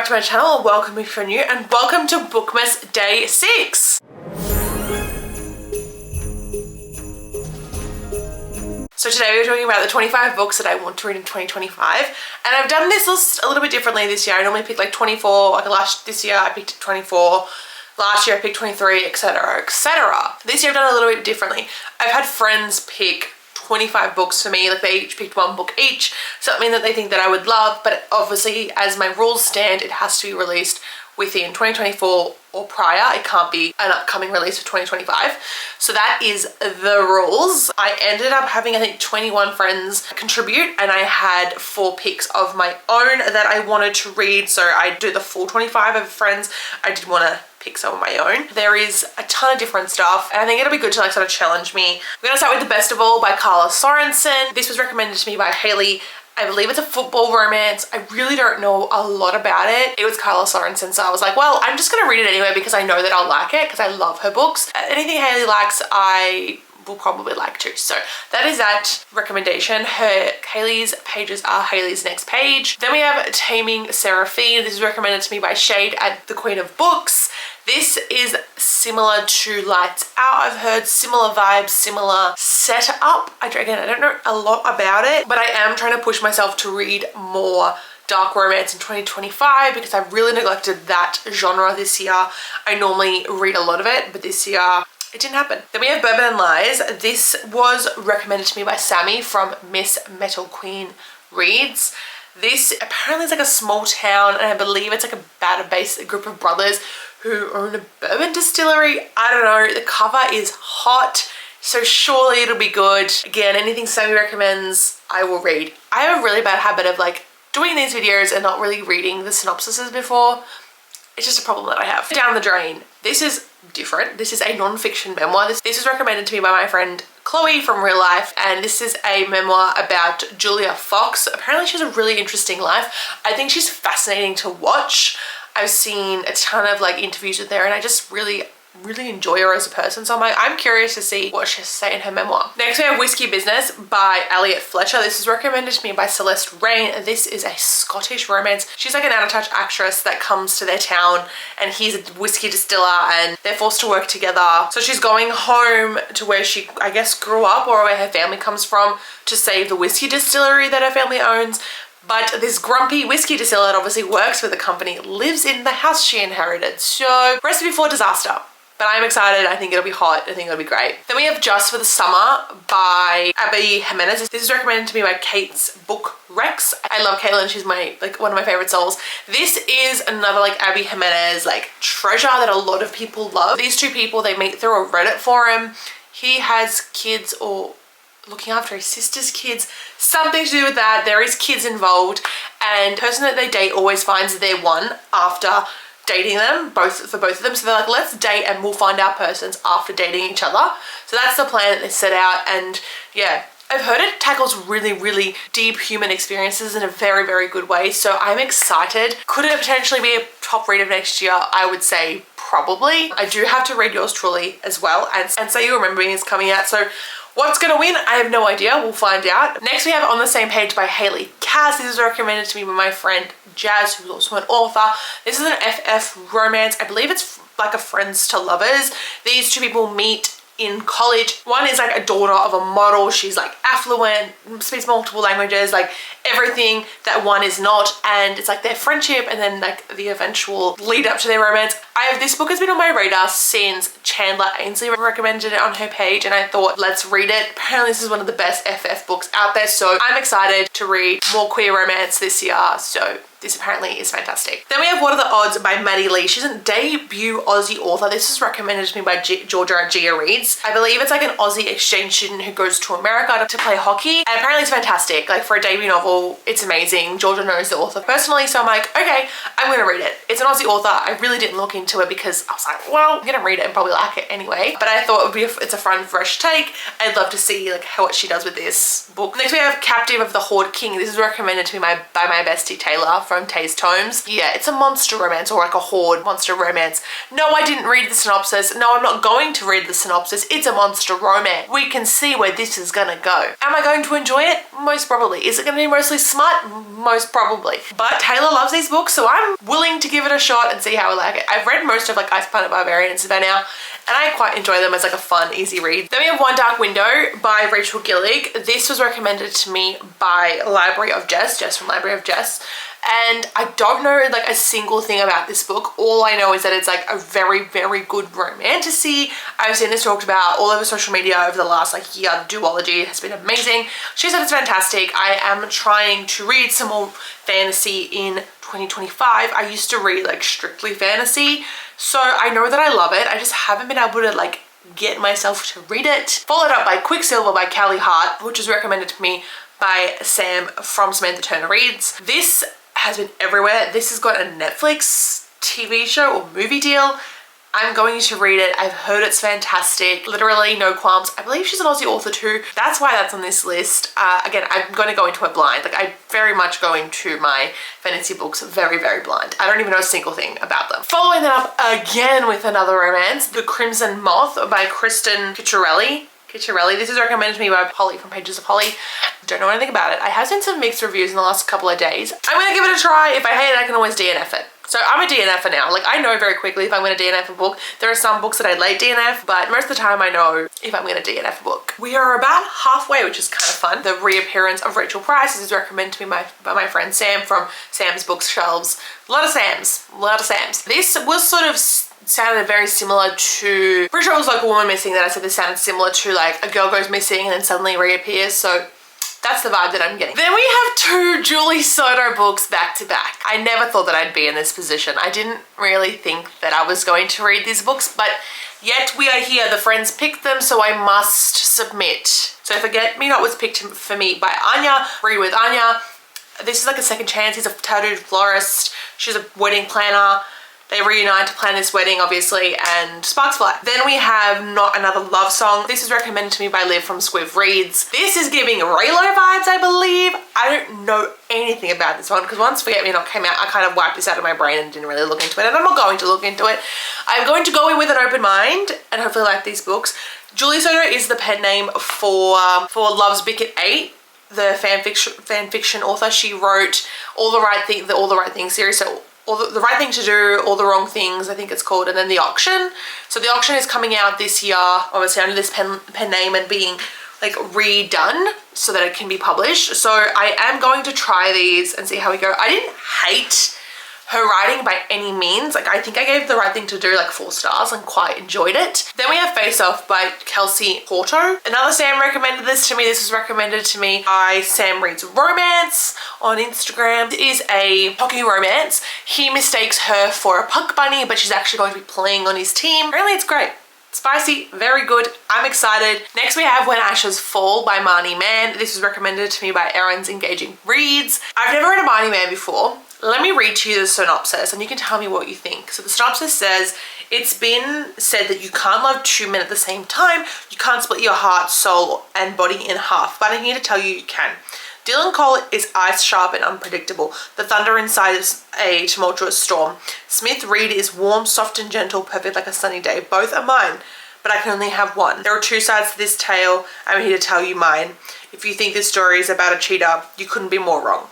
back to my channel, welcome if you're new, and welcome to BOOKMAS Day 6. So today we're talking about the 25 books that I want to read in 2025, and I've done this list a little bit differently this year. I normally pick like 24, this year I picked 24, last year I picked 23, etc, etc. This year I've done a little bit differently. I've had friends pick 25 books for me, like they each picked one book each, something that they think that I would love, but obviously as my rules stand, it has to be released within 2024 or prior. It can't be an upcoming release for 2025. So that is the rules. I ended up having, I think, 21 friends contribute, and I had 4 picks of my own that I wanted to read. So I do the full 25 of friends. I did want to pick some of my own. There is a ton of different stuff, and I think it'll be good to like sort of challenge me. We're gonna start with The Best of All by Carla Sorensen. This was recommended to me by Haley. I believe it's a football romance. I really don't know a lot about it. It was Carla Sorensen, so I was like, well, I'm just gonna read it anyway because I know that I'll like it because I love her books. Anything Haley likes, I will probably like too. So that is that recommendation. Haley's pages are Haley's Next Page. Then we have Taming Seraphine. This is recommended to me by Shade at the Queen of Books. This is similar to Lights Out. I've heard similar vibes, similar setup. Again, I don't know a lot about it, but I am trying to push myself to read more dark romance in 2025 because I've really neglected that genre this year. I normally read a lot of it, but this year it didn't happen. Then we have Bourbon and Lies. This was recommended to me by Sammy from Miss Metal Queen Reads. This apparently is like a small town, and I believe it's like about a group of brothers who own a bourbon distillery. I don't know, the cover is hot, so surely it'll be good. Again, anything Sammy recommends, I will read. I have a really bad habit of like doing these videos and not really reading the synopsises before. It's just a problem that I have. Down the Drain. This is different. This is a non-fiction memoir. This was recommended to me by my friend Chloe from Real Life, and this is a memoir about Julia Fox. Apparently she has a really interesting life. I think she's fascinating to watch. I've seen a ton of like interviews with her, and I just really enjoy her as a person. So I'm curious to see what she has to say in her memoir. Next we have Whiskey Business by Elliot Fletcher. This is recommended to me by Celeste Rain. This is a Scottish romance. She's like an out-of-touch actress that comes to their town, and he's a whiskey distiller, and they're forced to work together. So she's going home to where she, I guess, grew up, or where her family comes from, to save the whiskey distillery that her family owns. But this grumpy whiskey distiller that obviously works for the company lives in the house she inherited. So recipe for disaster. But I'm excited. I think it'll be hot. I think it'll be great. Then we have Just for the Summer by Abby Jimenez. This is recommended to me by Kate's Book Rex. I love Caitlin. She's one of my favorite souls. This is another like Abby Jimenez like treasure that a lot of people love. These two people, they meet through a Reddit forum. He has kids, or looking after his sister's kids, something to do with that. There is kids involved, and the person that they date always finds their one after dating them, for both of them. So they're like, let's date and we'll find our persons after dating each other. So that's the plan that they set out, and yeah, I've heard it tackles really deep human experiences in a very good way. So I'm excited. Could it potentially be a top read of next year? I would say probably. I do have to read Yours Truly as well, and Say You Remember Me is coming out. So what's gonna win? I have no idea. We'll find out. Next we have On the Same Page by Haley Cass. This is recommended to me by my friend Jazz, who's also an author. This is an FF romance. I believe it's like a friends to lovers. These two people meet in college. One is like a daughter of a model. She's like affluent, speaks multiple languages, like everything that one is not, and it's like their friendship and then like the eventual lead up to their romance. This book has been on my radar since Chandler Ainsley recommended it on her page, and I thought, let's read it. Apparently this is one of the best FF books out there, so I'm excited to read more queer romance this year. So this apparently is fantastic. Then we have What Are the Odds by Maddie Lee. She's a debut Aussie author. This is recommended to me by Georgia at Gia Reads. I believe it's like an Aussie exchange student who goes to America to play hockey, and apparently it's fantastic. Like for a debut novel, it's amazing. Georgia knows the author personally, so I'm like, okay, I'm gonna read it. It's an Aussie author. I really didn't look into it because I was like, well, I'm gonna read it and probably like it anyway. But I thought it's a fun, fresh take. I'd love to see like what she does with this book. Next we have Captive of the Horde King. This is recommended to me by my bestie Taylor from Tay's Tomes. Yeah, it's a monster romance, or like a horde monster romance. No, I didn't read the synopsis. No, I'm not going to read the synopsis. It's a monster romance. We can see where this is gonna go. Am I going to enjoy it? Most probably. Is it gonna be mostly smut? Most probably. But Taylor loves these books, so I'm willing to give it a shot and see how I like it. I've read most of like Ice Planet Barbarians by now, and I quite enjoy them as like a fun, easy read. Then we have One Dark Window by Rachel Gillig. This was recommended to me by Library of Jess from Library of Jess. And I don't know like a single thing about this book. All I know is that it's like a very, very good romantasy. I've seen this talked about all over social media over the last like year. The duology has been amazing. She said it's fantastic. I am trying to read some more fantasy in 2025. I used to read like strictly fantasy, so I know that I love it. I just haven't been able to like get myself to read it. Followed up by Quicksilver by Callie Hart, which was recommended to me by Sam from Samantha Turner Reads. This has been everywhere. This has got a Netflix TV show or movie deal. I'm going to read it. I've heard it's fantastic. Literally no qualms. I believe she's an Aussie author too. That's why that's on this list. Again, I'm going to go into it blind. Like, I very much go into my fantasy books very, very blind. I don't even know a single thing about them. Following that up again with another romance, The Crimson Moth by Kristen Ciccarelli. This is recommended to me by Holly from Pages of Holly. Don't know anything about it. I have seen some mixed reviews in the last couple of days. I'm gonna give it a try. If I hate it, I can always DNF it. So I'm a DNFer now. Like, I know very quickly if I'm gonna DNF a book. There are some books that I late DNF, but most of the time I know if I'm gonna DNF a book. We are about halfway, which is kind of fun. The reappearance of Rachel Price is recommended to me by my friend Sam from Sam's Bookshelves. A lot of Sams. This was sort of sounded very similar to, pretty sure it was like A Woman Missing that I said this sounded similar to, like a girl goes missing and then suddenly reappears. So that's the vibe that I'm getting. Then we have two Julie Soto books back to back. I never thought that I'd be in this position. I didn't really think that I was going to read these books, but yet we are here. The friends picked them, so I must submit. So Forget Me Not was picked for me by Anya. Read with Anya. This is like a second chance. He's a tattooed florist. She's a wedding planner. They reunite to plan this wedding, obviously, and sparks fly. Then we have Not Another Love Song. This is recommended to me by Liv from Squiv Reads. This is giving Raylo vibes, I believe. I don't know anything about this one because once Forget Me Not came out, I kind of wiped this out of my brain and didn't really look into it, and I'm not going to look into it. I'm going to go in with an open mind and hopefully like these books. Julie Soto is the pen name for Love's Bicket 8. The fan fiction author. She wrote All the Right Things series, so the Right Thing to Do, All the Wrong Things, I think it's called, and then The Auction. So The Auction is coming out this year, obviously under this pen name and being like redone so that it can be published. So I am going to try these and see how we go. I didn't hate her writing by any means. Like, I think I gave The Right Thing to Do like 4 stars and quite enjoyed it. Then we have Face Off by Kelsey Porto. Another Sam recommended this to me. This was recommended to me by Sam Reads Romance on Instagram. It is a hockey romance. He mistakes her for a punk bunny, but she's actually going to be playing on his team. Apparently it's great. Spicy, very good. I'm excited. Next we have When Ashes Fall by Marnie Mann. This was recommended to me by Erin's Engaging Reads. I've never read a Marnie Mann before. Let me read to you the synopsis and you can tell me what you think. So the synopsis says, it's been said that you can't love 2 men at the same time. You can't split your heart, soul, and body in half. But I'm here to tell you you can. Dylan Cole is ice sharp and unpredictable. The thunder inside is a tumultuous storm. Smith Reed is warm, soft and gentle, perfect like a sunny day. Both are mine, but I can only have one. There are 2 sides to this tale. I'm here to tell you mine. If you think this story is about a cheater, you couldn't be more wrong.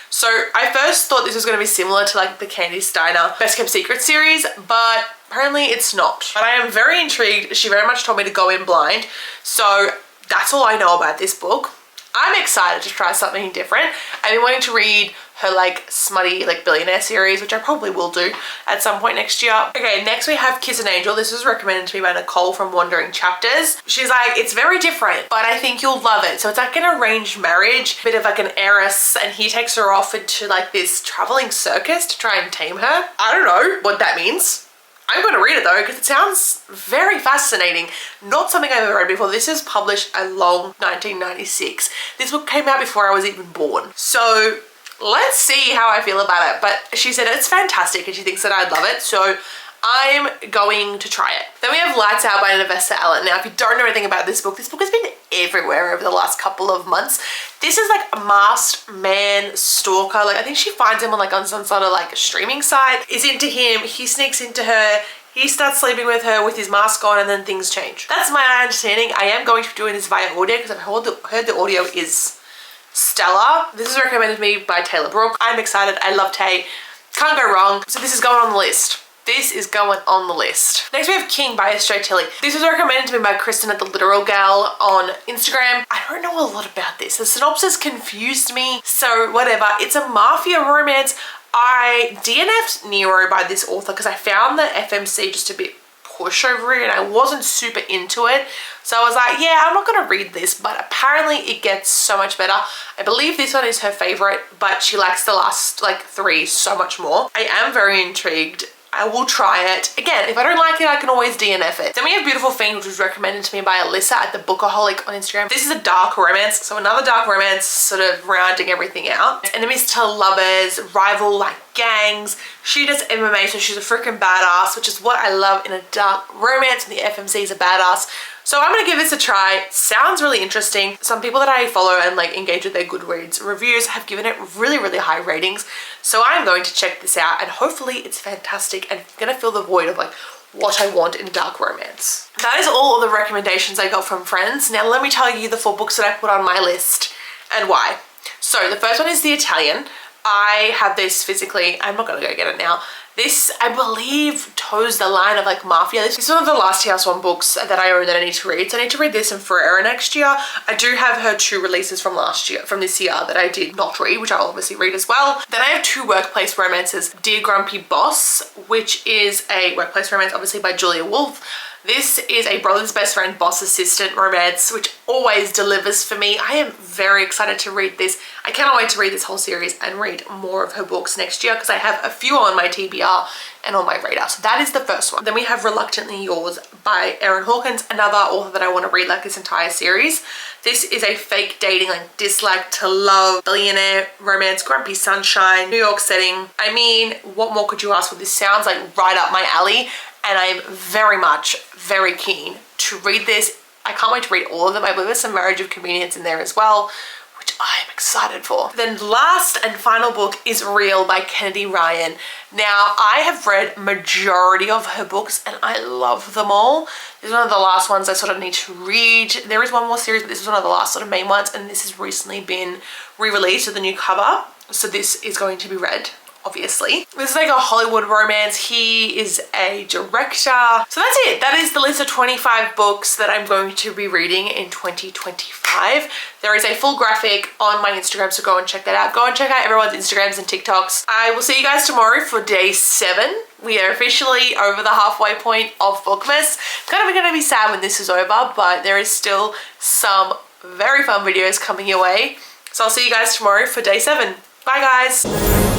So I first thought this was going to be similar to like the Candy Steiner Best Kept Secret series, but apparently it's not. But I am very intrigued. She very much told me to go in blind. So that's all I know about this book. I'm excited to try something different. I've been wanting to read her like smutty like billionaire series, which I probably will do at some point next year. Okay, next we have Kiss an Angel. This was recommended to me by Nicole from Wandering Chapters. She's like, it's very different, but I think you'll love it. So it's like an arranged marriage, a bit of like an heiress, and he takes her off into like this traveling circus to try and tame her. I don't know what that means. I'm going to read it though because it sounds very fascinating. Not something I've ever read before. This is published along 1996. This book came out before I was even born. So let's see how I feel about it. But she said it's fantastic and she thinks that I'd love it. So I'm going to try it. Then we have Lights Out by Nevesta Allen. Now, if you don't know anything about this book has been everywhere over the last couple of months. This is like a masked man stalker. Like, I think she finds him on like on some sort of like streaming site, is into him, he sneaks into her, he starts sleeping with her with his mask on, and then things change. That's my understanding. I am going to be doing this via audio because I've heard the audio is stellar. This is recommended to me by Taylor Brook. I'm excited. I love Tay. Can't go wrong. So this is going on the list. This is going on the list. Next we have King by S.J. Tilly. This was recommended to me by Kristen at the Literal Gal on Instagram. I don't know a lot about this. The synopsis confused me, so whatever. It's a mafia romance. I DNF'd Nero by this author because I found the FMC just a bit pushover and I wasn't super into it. So I was like, yeah, I'm not gonna read this, but apparently it gets so much better. I believe this one is her favorite, but she likes the last like 3 so much more. I am very intrigued. I will try it. Again, if I don't like it, I can always DNF it. Then we have Beautiful Fiend, which was recommended to me by Alyssa at the Bookaholic on Instagram. This is a dark romance, so another dark romance sort of rounding everything out. Enemies to lovers, rival like gangs. She does MMA, so she's a freaking badass, which is what I love in a dark romance, and the FMC is a badass. So I'm gonna give this a try. Sounds really interesting. Some people that I follow and like engage with their Goodreads reviews have given it really, really high ratings. So I'm going to check this out and hopefully it's fantastic and gonna fill the void of like what I want in dark romance. That is all of the recommendations I got from friends. Now let me tell you the 4 books that I put on my list and why. So the first one is The Italian. I have this physically. I'm not gonna go get it now. This, I believe, toes the line of like mafia. This is one of the last TR1 books that I own that I need to read. So I need to read this and Ferreira next year. I do have her 2 releases from this year that I did not read, which I'll obviously read as well. Then I have 2 workplace romances. Dear Grumpy Boss, which is a workplace romance, obviously by Julia Wolf. This is a brother's best friend, boss assistant romance, which always delivers for me. I am very excited to read this. I cannot wait to read this whole series and read more of her books next year because I have a few on my TBR and on my radar. So that is the first one. Then we have Reluctantly Yours by Erin Hawkins, another author that I want to read like this entire series. This is a fake dating, like dislike to love, billionaire romance, grumpy sunshine, New York setting. I mean, what more could you ask for? This sounds like right up my alley. And I'm very keen to read this. I can't wait to read all of them. I believe there's some Marriage of Convenience in there as well, which I'm excited for. Then last and final book is Real by Kennedy Ryan. Now, I have read majority of her books and I love them all. This is one of the last ones I sort of need to read. There is one more series, but this is one of the last sort of main ones, and this has recently been re-released with a new cover. So this is going to be read, obviously. This is like a Hollywood romance. He is a director. So that's it. That is the list of 25 books that I'm going to be reading in 2025. There is a full graphic on my Instagram, so go and check that out. Go and check out everyone's Instagrams and TikToks. I will see you guys tomorrow for day 7. We are officially over the halfway point of BOOKMAS. It's kind of going to be sad when this is over, but there is still some very fun videos coming your way. So I'll see you guys tomorrow for day 7. Bye guys.